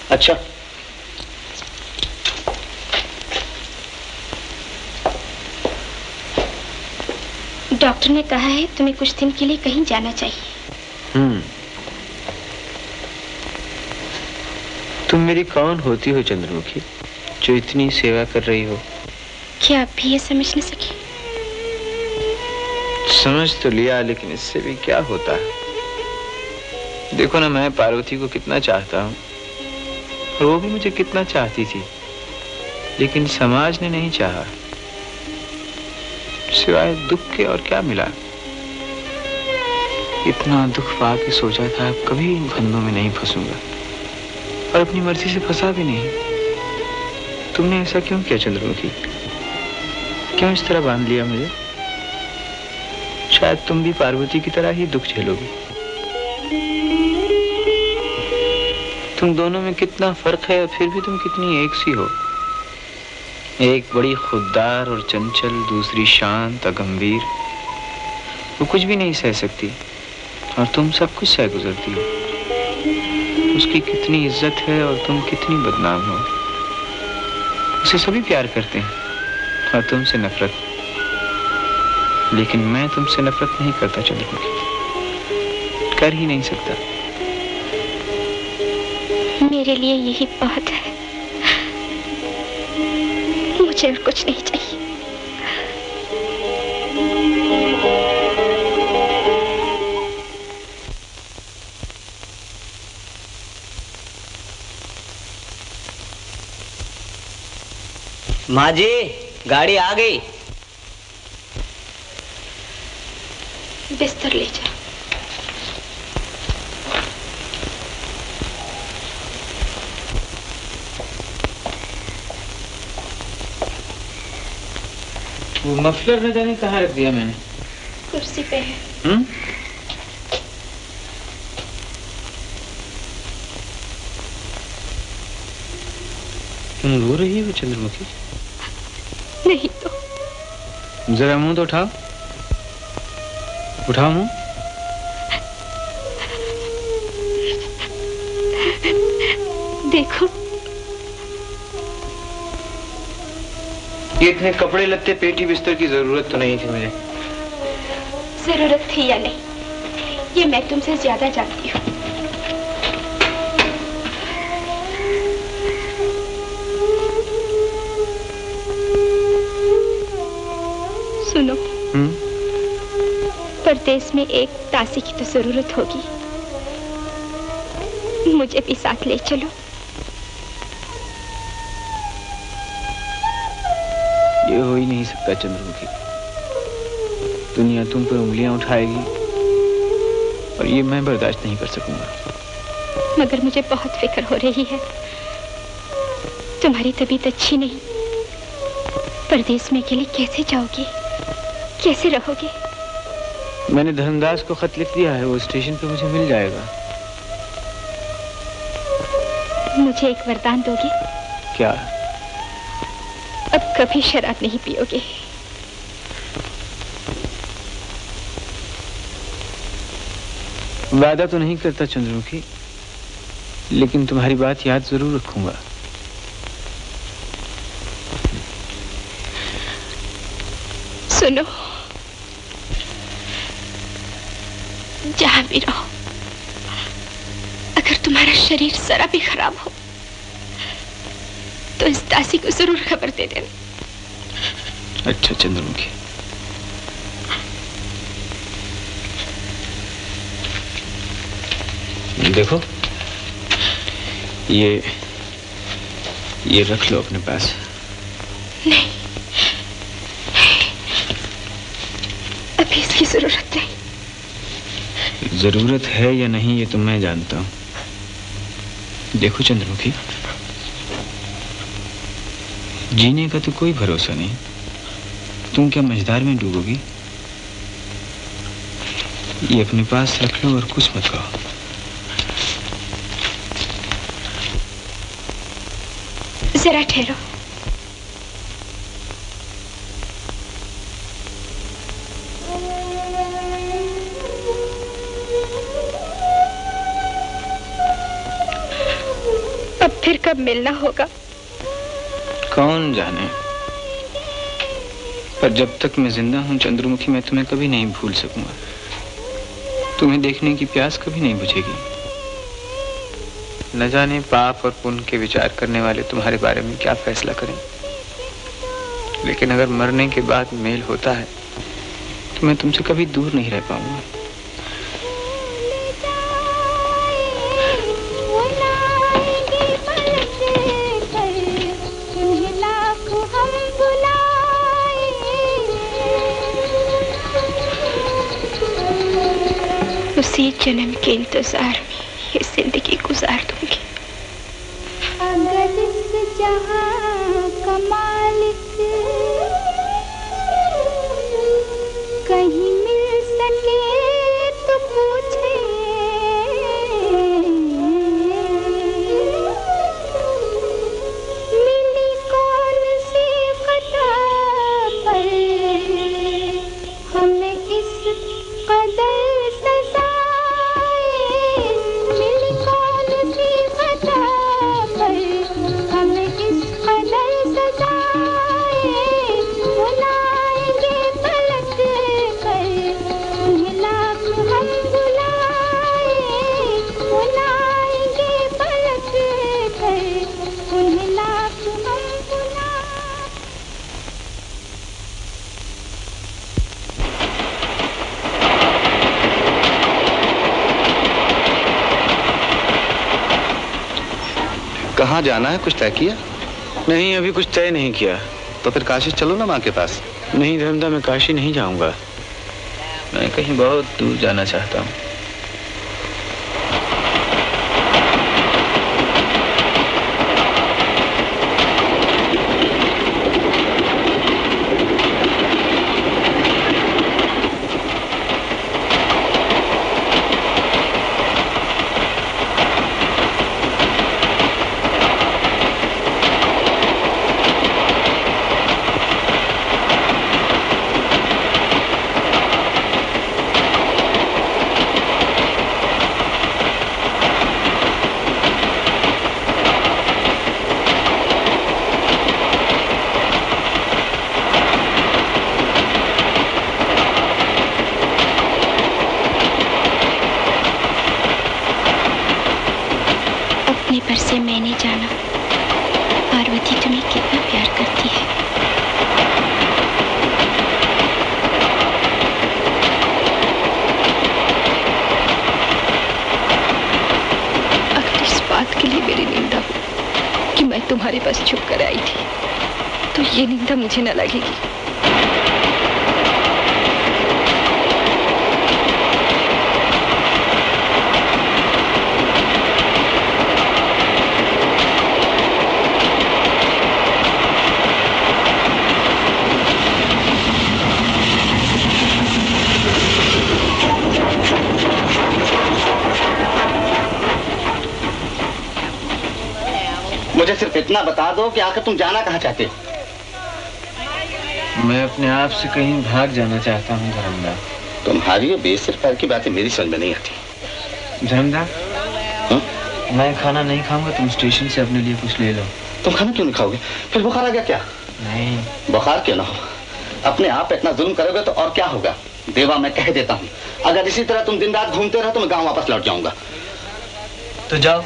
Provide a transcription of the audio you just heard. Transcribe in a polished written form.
अच्छा, डॉक्टर ने कहा है तुम्हें कुछ दिन के लिए कहीं जाना चाहिए। तुम मेरी कौन होती हो चंद्रमुखी, जो इतनी सेवा कर रही हो? क्या आप भी ये समझ न सके? समझ तो लिया, लेकिन इससे भी क्या होता है। देखो ना, मैं पार्वती को कितना चाहता हूँ और वो भी मुझे कितना चाहती थी, लेकिन समाज ने नहीं चाहा। सिवाय दुख के और क्या मिला। इतना दुख पाके सोचा था अब कभी इन फंदों में नहीं फंसूंगा, और अपनी मर्जी से फंसा भी नहीं। तुमने ऐसा क्यों किया चंद्रमुखी? क्यों इस तरह बांध लिया मुझे? शायद तुम भी पार्वती की तरह ही दुख झेलोगी। तुम दोनों में कितना फर्क है और फिर भी तुम कितनी एक सी हो। एक बड़ी खुददार और चंचल, दूसरी शांत और गंभीर। वो कुछ भी नहीं सह सकती और तुम सब कुछ सह गुजरती हो। उसकी कितनी इज्जत है और तुम कितनी बदनाम हो। उसे सभी प्यार करते हैं और तुमसे नफरत। लेकिन मैं तुमसे नफरत नहीं करता चंद्रमुखी, कर ही नहीं सकता। मेरे लिए यही बहुत है, मुझे और कुछ नहीं चाहिए। माँ जी, गाड़ी आ गई। बिस्तर ले जा। वो मफलर न जाने कहाँ रख दिया मैंने। कुर्सी पे है। तुम रो रही हो चंद्रमुखी? नहीं तो। जरा मुंह तो उठाओ, उठाओ मुंह। देखो, ये इतने कपड़े लत्ते, पेटी बिस्तर की जरूरत तो नहीं थी मुझे। जरूरत थी या नहीं, ये मैं तुमसे ज्यादा जानती हूँ। सुनो, परदेश में एक दासी की तो जरूरत होगी। मुझे भी साथ ले चलो। ये हो ही नहीं सकता चंद्रमुखी। दुनिया तुम पर उंगलियां उठाएगी और ये मैं बर्दाश्त नहीं कर सकूंगा। मगर मुझे बहुत फिक्र हो रही है। तुम्हारी तबीयत अच्छी नहीं। परदेश में अकेले कैसे जाओगे, कैसे रहोगे? मैंने धर्मदास को खत लिख दिया है, वो स्टेशन पे मुझे मिल जाएगा। मुझे एक वरदान दोगे? क्या? अब कभी शराब नहीं पियोगे। वादा तो नहीं करता चंद्रमुखी, लेकिन तुम्हारी बात याद जरूर रखूंगा। सुनो, जहां भी रहो, अगर तुम्हारा शरीर जरा भी खराब हो तो इस दासी को जरूर खबर दे देना। अच्छा चंद्रमुखी। देखो, ये रख लो अपने पास। नहीं, अभी इसकी जरूरत नहीं। जरूरत है या नहीं ये तो मैं जानता हूं। देखो चंद्रमुखी, जीने का तो कोई भरोसा नहीं। तुम क्या मझधार में डूबोगी? ये अपने पास रख लो और कुछ मत कहो। जरा ठहरो। अब फिर कब मिलना होगा? कौन जाने, पर जब तक मैं जिंदा हूं चंद्रमुखी, मैं तुम्हें कभी नहीं भूल सकूंगा। तुम्हें देखने की प्यास कभी नहीं बुझेगी। न जाने पाप और पुण्य के विचार करने वाले तुम्हारे बारे में क्या फैसला करें, लेकिन अगर मरने के बाद मेल होता है तो मैं तुमसे कभी दूर नहीं रह पाऊंगा। उसी जन्म के इंतजार में ये जिंदगी गुजार दूंगी। अगर इस जहां का मालिक कहीं मिल सके तो पूछे, मिली कौन सी खता पर हमें इस कदर कहाँ जाना है, कुछ तय किया? नहीं, अभी कुछ तय नहीं किया। तो फिर काशी चलो ना माँ के पास। नहीं धर्मदा, मैं काशी नहीं जाऊंगा। मैं कहीं बहुत दूर जाना चाहता हूँ। पर से मैंने जाना पार्वती तुम्हें कितना प्यार करती है। अगर इस बात के लिए मेरी निंदा हो कि मैं तुम्हारे पास छुप कर आई थी, तो ये निंदा मुझे न लगेगी। मुझे सिर्फ इतना बता दो कि आखिर तुम जाना कहाँ चाहते हो? मैं अपने आप से कहीं भाग जाना चाहता हूँ धर्मदा। तुम्हारी ये बेसिर पैर की बातें मेरी समझ में नहीं आती। धर्मदा, मैं खाना नहीं खाऊंगा, तुम स्टेशन से अपने लिए कुछ ले लो। तुम खाना क्यों नहीं खाओगे? फिर बुखार आ गया क्या? नहीं, बुखार क्यों ना हो, अपने आप इतना जुल्म करोगे तो और क्या होगा? देवा, मैं कह देता हूँ, अगर इसी तरह तुम दिन रात घूमते रहो तो मैं गाँव वापस लौट जाऊंगा। तो जाओ।